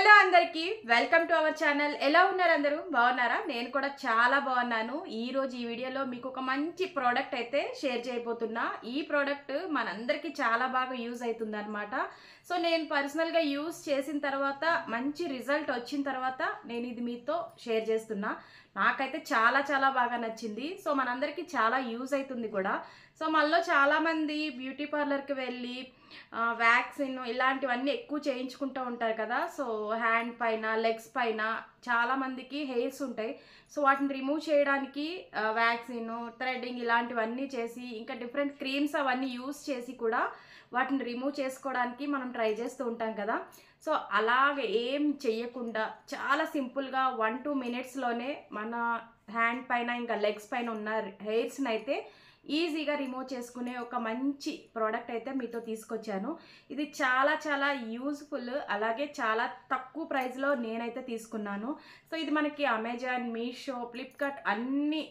Hello అందరికీ welcome to our channel. ఎలా ఉన్నారు అందరూ? బాగున్నారా? నేను కూడా చాలా బాగున్నాను. ఈ రోజు ఈ వీడియోలో మీకు ఒక మంచి ప్రోడక్ట్ అయితే షేర్ చేయబోతున్నా. ఈ ప్రోడక్ట్ మనందరికీ చాలా బాగా యూజ్ అవుతుంది అనమాట. సో నేను పర్సనల్గా యూజ్ చేసిన తర్వాత మంచి రిజల్ట్ వచ్చిన తర్వాత నేను ఇది మీతో షేర్ చేస్తున్నా. నాకైతే చాలా చాలా బాగా నచ్చింది. సో మనందరికీ చాలా యూజ్ అవుతుంది కూడా. సో మనలో చాలామంది బ్యూటీ పార్లర్కి వెళ్ళి వ్యాక్సిన్ ఇలాంటివన్నీ ఎక్కువ చేయించుకుంటూ ఉంటారు కదా. సో హ్యాండ్ పైన, లెగ్స్ పైన చాలామందికి హెయిర్స్ ఉంటాయి. సో వాటిని రిమూవ్ చేయడానికి వ్యాక్సిన్, థ్రెడ్డింగ్ ఇలాంటివన్నీ చేసి, ఇంకా డిఫరెంట్ క్రీమ్స్ అవన్నీ యూస్ చేసి కూడా వాటిని రిమూవ్ చేసుకోవడానికి మనం ట్రై చేస్తూ ఉంటాం కదా. సో అలాగే ఏం చెయ్యకుండా చాలా సింపుల్గా 1-2 మినిట్స్లోనే మన హ్యాండ్ పైన ఇంకా లెగ్స్ పైన ఉన్న హెయిర్స్ని అయితే ఈజీగా రిమూవ్ చేసుకునే ఒక మంచి ప్రోడక్ట్ అయితే మీతో తీసుకొచ్చాను. ఇది చాలా చాలా యూజ్ఫుల్, అలాగే చాలా తక్కువ ప్రైస్లో నేనైతే తీసుకున్నాను. సో ఇది మనకి అమెజాన్, మీషో, ఫ్లిప్కార్ట్ అన్ని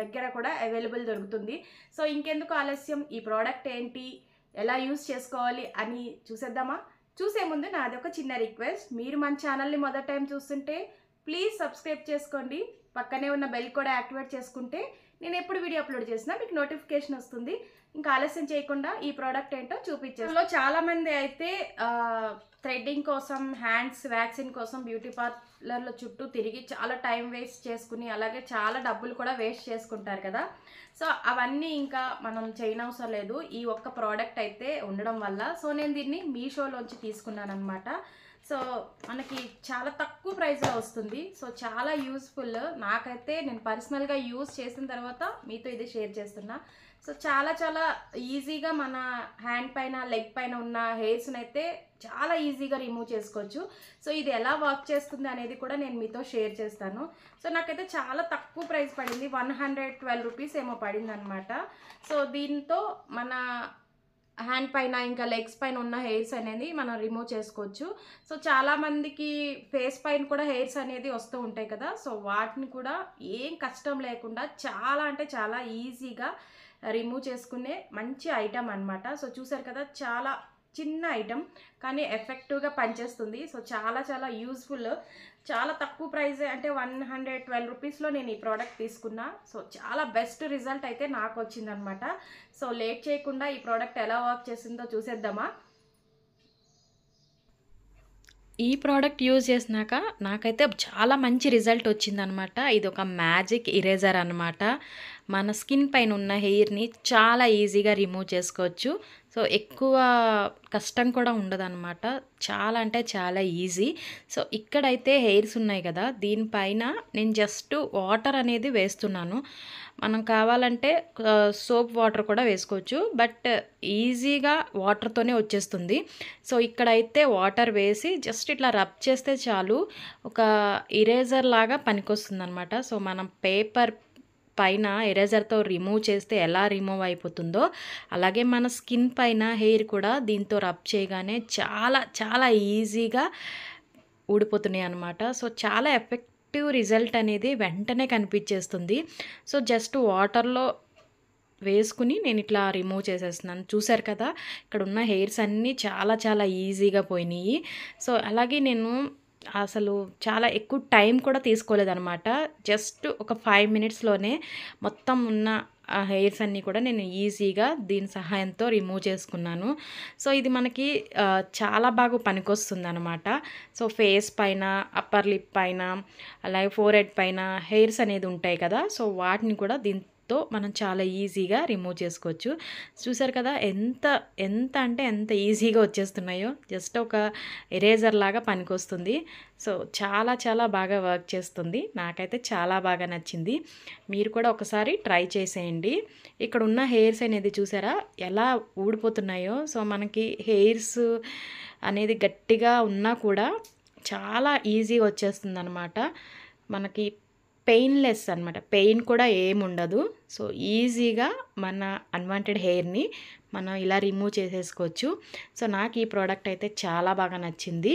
దగ్గర కూడా అవైలబుల్ దొరుకుతుంది. సో ఇంకెందుకు ఆలస్యం, ఈ ప్రోడక్ట్ ఏంటి, ఎలా యూజ్ చేసుకోవాలి అని చూసేద్దామా? చూసే ముందు నాది ఒక చిన్న రిక్వెస్ట్, మీరు మన ఛానల్ని మొదటి టైం చూస్తుంటే ప్లీజ్ సబ్స్క్రైబ్ చేసుకోండి. పక్కనే ఉన్న బెల్ కూడా యాక్టివేట్ చేసుకుంటే నేను ఎప్పుడు వీడియో అప్లోడ్ చేసినా మీకు నోటిఫికేషన్ వస్తుంది. ఇంకా ఆలస్యం చేయకుండా ఈ ప్రోడక్ట్ ఏంటో చూపించాను. చాలామంది అయితే థ్రెడ్డింగ్ కోసం, హ్యాండ్స్ వ్యాక్సిన్ కోసం బ్యూటీ పార్లర్ల చుట్టూ తిరిగి చాలా టైం వేస్ట్ చేసుకుని, అలాగే చాలా డబ్బులు కూడా వేస్ట్ చేసుకుంటారు కదా. సో అవన్నీ ఇంకా మనం చేయనవసరం లేదు ఈ ఒక్క ప్రోడక్ట్ అయితే ఉండడం వల్ల. సో నేను దీన్ని మీషోలోంచి తీసుకున్నాను అనమాట. సో మనకి చాలా తక్కువ ప్రైస్లో వస్తుంది. సో చాలా యూస్ఫుల్. నాకైతే నేను పర్సనల్గా యూజ్ చేసిన తర్వాత మీతో ఇది షేర్ చేస్తున్నా. సో చాలా చాలా ఈజీగా మన హ్యాండ్ పైన, లెగ్ పైన ఉన్న హెయిర్స్ని అయితే చాలా ఈజీగా రిమూవ్ చేసుకోవచ్చు. సో ఇది ఎలా వర్క్ చేస్తుంది అనేది కూడా నేను మీతో షేర్ చేస్తాను. సో నాకైతే చాలా తక్కువ ప్రైస్ పడింది, 112 రూపీస్ ఏమో పడింది అనమాట. సో దీంతో మన హ్యాండ్ పైన ఇంకా లెగ్స్ పైన ఉన్న హెయిర్స్ అనేది మనం రిమూవ్ చేసుకోవచ్చు. సో చాలామందికి ఫేస్ పైన కూడా హెయిర్స్ అనేది వస్తూ ఉంటాయి కదా. సో వాటిని కూడా ఏం కష్టం లేకుండా చాలా అంటే చాలా ఈజీగా రిమూవ్ చేసుకునే మంచి ఐటమ్ అనమాట. సో చూసారు కదా, చాలా చిన్న ఐటమ్ కానీ ఎఫెక్టివ్గా పనిచేస్తుంది. సో చాలా చాలా యూజ్ఫుల్. చాలా తక్కువ ప్రైజే, అంటే 112 రూపీస్లో నేను ఈ ప్రోడక్ట్ తీసుకున్నా. సో చాలా బెస్ట్ రిజల్ట్ అయితే నాకు వచ్చిందనమాట. సో లేట్ చేయకుండా ఈ ప్రోడక్ట్ ఎలా వర్క్ చేసిందో చూసేద్దామా. ఈ ప్రోడక్ట్ యూజ్ చేసినాక నాకైతే చాలా మంచి రిజల్ట్ వచ్చిందనమాట. ఇది ఒక మ్యాజిక్ ఇరేజర్ అనమాట. మన స్కిన్ పైన ఉన్న హెయిర్ని చాలా ఈజీగా రిమూవ్ చేసుకోవచ్చు. సో ఎక్కువ కష్టం కూడా ఉండదన్నమాట. చాలా అంటే చాలా ఈజీ. సో ఇక్కడైతే హెయిర్స్ ఉన్నాయి కదా, దీనిపైన నేను జస్ట్ వాటర్ అనేది వేస్తున్నాను. మనం కావాలంటే సోప్ వాటర్ కూడా వేసుకోవచ్చు, బట్ ఈజీగా వాటర్తోనే వచ్చేస్తుంది. సో ఇక్కడైతే వాటర్ వేసి జస్ట్ ఇట్లా రబ్ చేస్తే చాలు, ఒక ఇరేజర్ లాగా పనికొస్తుంది అనమాట. సో మనం పేపర్ పైన ఎరేజర్తో రిమూవ్ చేస్తే ఎలా రిమూవ్ అయిపోతుందో, అలాగే మన స్కిన్ పైన హెయిర్ కూడా దీంతో రబ్ చేయగానే చాలా చాలా ఈజీగా ఊడిపోతున్నాయి అన్నమాట. సో చాలా ఎఫెక్టివ్ రిజల్ట్ అనేది వెంటనే కనిపించేస్తుంది. సో జస్ట్ వాటర్లో వేసుకుని నేను ఇట్లా రిమూవ్ చేసేస్తున్నాను. చూసారు కదా, ఇక్కడ ఉన్న హెయిర్స్ అన్నీ చాలా చాలా ఈజీగా పోయినాయి. సో అలాగే నేను అసలు చాలా ఎక్కువ టైం కూడా తీసుకోలేదన్నమాట. జస్ట్ ఒక 5 మినిట్స్లోనే మొత్తం ఉన్న హెయిర్స్ అన్నీ కూడా నేను ఈజీగా దీని సహాయంతో రిమూవ్ చేసుకున్నాను. సో ఇది మనకి చాలా బాగా పనికొస్తుంది అనమాట. సో ఫేస్ పైన, అప్పర్ లిప్ పైన, అలాగే ఫోర్హెడ్ పైన హెయిర్స్ అనేది ఉంటాయి కదా. సో వాటిని కూడా దీంతో మనం చాలా ఈజీగా రిమూవ్ చేసుకోవచ్చు. చూసారు కదా ఎంత ఎంత అంటే ఎంత ఈజీగా వచ్చేస్తున్నాయో. జస్ట్ ఒక ఎరేజర్ లాగా పనికొస్తుంది. సో చాలా చాలా బాగా వర్క్ చేస్తుంది. నాకైతే చాలా బాగా నచ్చింది. మీరు కూడా ఒకసారి ట్రై చేసేయండి. ఇక్కడ ఉన్న హెయిర్స్ అనేది చూసారా ఎలా ఊడిపోతున్నాయో. సో మనకి హెయిర్స్ అనేది గట్టిగా ఉన్నా కూడా చాలా ఈజీగా వచ్చేస్తుంది అనమాట. మనకి పెయిన్లెస్ అనమాట, పెయిన్ కూడా ఏముండదు. సో ఈజీగా మన అన్వాంటెడ్ హెయిర్ని మనం ఇలా రిమూవ్ చేసేసుకోవచ్చు. సో నాకు ఈ ప్రోడక్ట్ అయితే చాలా బాగా నచ్చింది.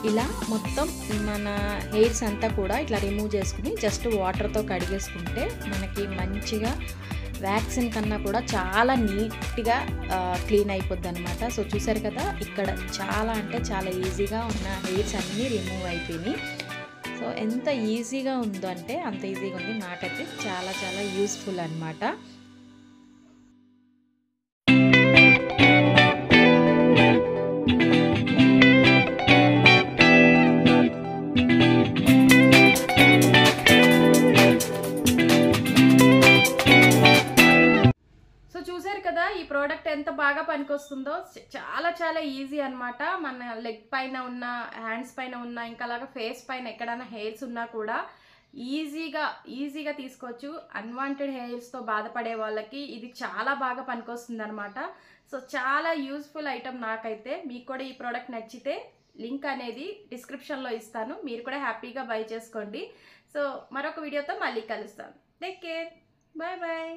ఇలా మొత్తం మన హెయిర్స్ అంతా కూడా ఇట్లా రిమూవ్ చేసుకుని జస్ట్ వాటర్తో కడిగేసుకుంటే మనకి మంచిగా వ్యాక్సిన్ కన్నా కూడా చాలా నీట్గా క్లీన్ అయిపోద్ది అనమాట. సో చూసారు కదా, ఇక్కడ చాలా అంటే చాలా ఈజీగా ఉన్న హెయిర్స్ అన్నీ రిమూవ్ అయిపోయినాయి. సో ఎంత ఈజీగా ఉందో అంటే అంత ఈజీగా ఉంది. నాకైతే చాలా చాలా యూస్ఫుల్ అనమాట. చూసారు కదా ఈ ప్రోడక్ట్ ఎంత బాగా పనికొస్తుందో. చాలా చాలా ఈజీ అనమాట. మన లెగ్ పైన ఉన్న, హ్యాండ్స్ పైన ఉన్న, ఇంకా అలాగా ఫేస్ పైన ఎక్కడైనా హెయిర్స్ ఉన్నా కూడా ఈజీగా తీసుకోవచ్చు. అన్వాంటెడ్ హెయిర్స్తో బాధపడే వాళ్ళకి ఇది చాలా బాగా పనికొస్తుంది అనమాట. సో చాలా యూస్ఫుల్ ఐటమ్ నాకైతే. మీకు కూడా ఈ ప్రోడక్ట్ నచ్చితే లింక్ అనేది డిస్క్రిప్షన్లో ఇస్తాను, మీరు కూడా హ్యాపీగా బై చేసుకోండి. సో మరొక వీడియోతో మళ్ళీ కలుస్తాను. Take care, bye bye.